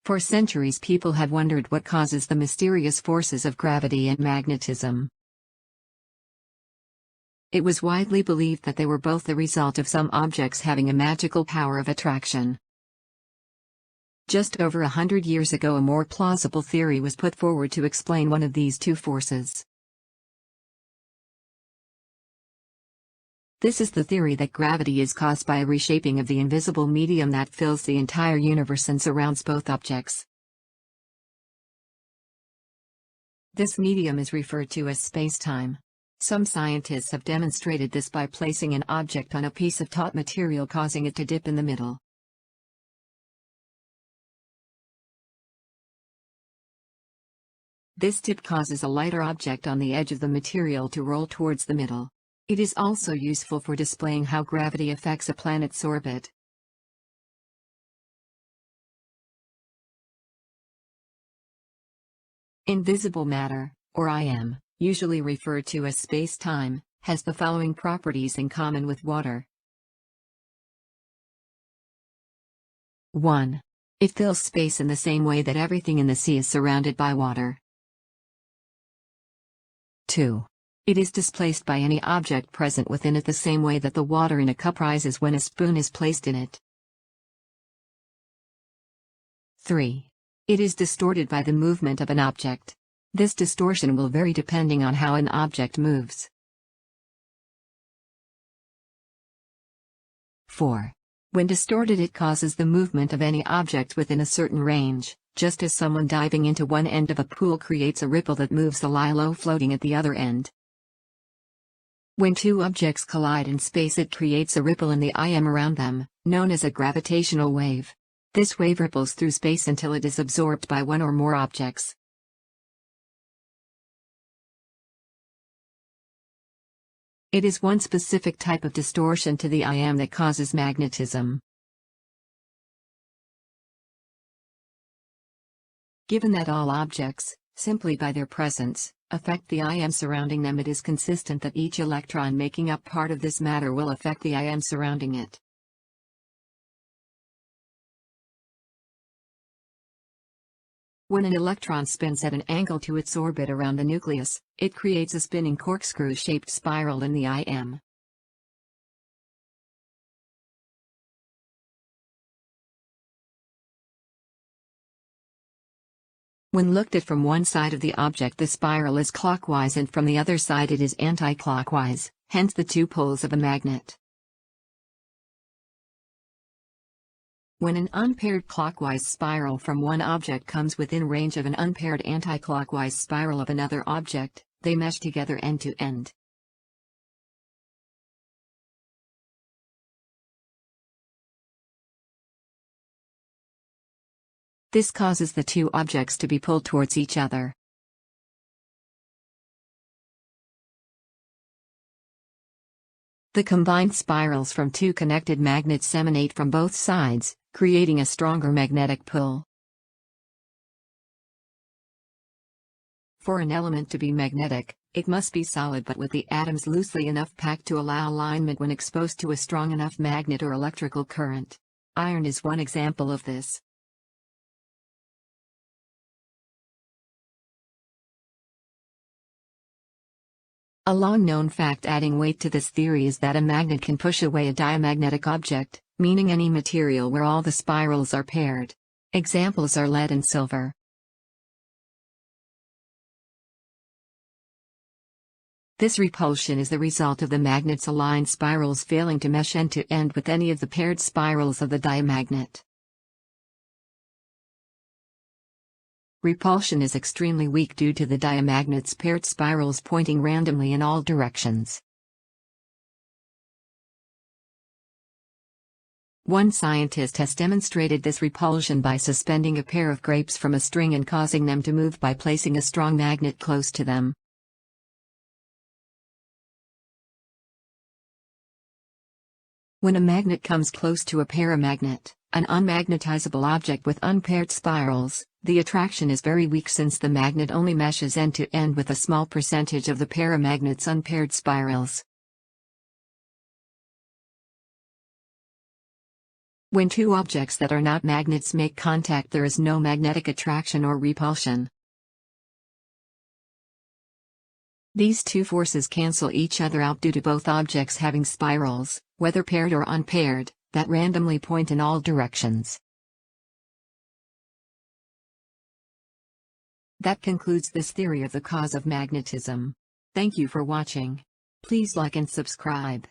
For centuries people have wondered what causes the mysterious forces of gravity and magnetism. It was widely believed that they were both the result of some objects having a magical power of attraction. Just over 100 years ago, a more plausible theory was put forward to explain one of these two forces. This is the theory that gravity is caused by a reshaping of the invisible medium that fills the entire universe and surrounds both objects. This medium is referred to as space-time. Some scientists have demonstrated this by placing an object on a piece of taut material, causing it to dip in the middle. This dip causes a lighter object on the edge of the material to roll towards the middle. It is also useful for displaying how gravity affects a planet's orbit. Invisible matter, or IM, usually referred to as space-time, has the following properties in common with water. 1. It fills space in the same way that everything in the sea is surrounded by water. 2. It is displaced by any object present within it the same way that the water in a cup rises when a spoon is placed in it. 3. It is distorted by the movement of an object. This distortion will vary depending on how an object moves. 4. When distorted, it causes the movement of any object within a certain range, just as someone diving into one end of a pool creates a ripple that moves the lilo floating at the other end. When two objects collide in space, it creates a ripple in the IM around them, known as a gravitational wave. This wave ripples through space until it is absorbed by one or more objects. It is one specific type of distortion to the IM that causes magnetism. Given that all objects, simply by their presence, affect the IM surrounding them, it is consistent that each electron making up part of this matter will affect the IM surrounding it. When an electron spins at an angle to its orbit around the nucleus, it creates a spinning corkscrew-shaped spiral in the IM. When looked at from one side of the object, the spiral is clockwise, and from the other side it is anti-clockwise, hence the two poles of a magnet. When an unpaired clockwise spiral from one object comes within range of an unpaired anti-clockwise spiral of another object, they mesh together end to end. This causes the two objects to be pulled towards each other. The combined spirals from two connected magnets emanate from both sides, creating a stronger magnetic pull. For an element to be magnetic, it must be solid but with the atoms loosely enough packed to allow alignment when exposed to a strong enough magnet or electrical current. Iron is one example of this. A long-known fact adding weight to this theory is that a magnet can push away a diamagnetic object, meaning any material where all the spirals are paired. Examples are lead and silver. This repulsion is the result of the magnet's aligned spirals failing to mesh end to end with any of the paired spirals of the diamagnet. Repulsion is extremely weak due to the diamagnet's paired spirals pointing randomly in all directions. One scientist has demonstrated this repulsion by suspending a pair of grapes from a string and causing them to move by placing a strong magnet close to them. When a magnet comes close to a paramagnet, an unmagnetizable object with unpaired spirals, the attraction is very weak since the magnet only meshes end to end with a small percentage of the paramagnet's unpaired spirals. When two objects that are not magnets make contact, there is no magnetic attraction or repulsion. These two forces cancel each other out due to both objects having spirals, whether paired or unpaired, that randomly point in all directions. That concludes this theory of the cause of magnetism. Thank you for watching. Please like and subscribe.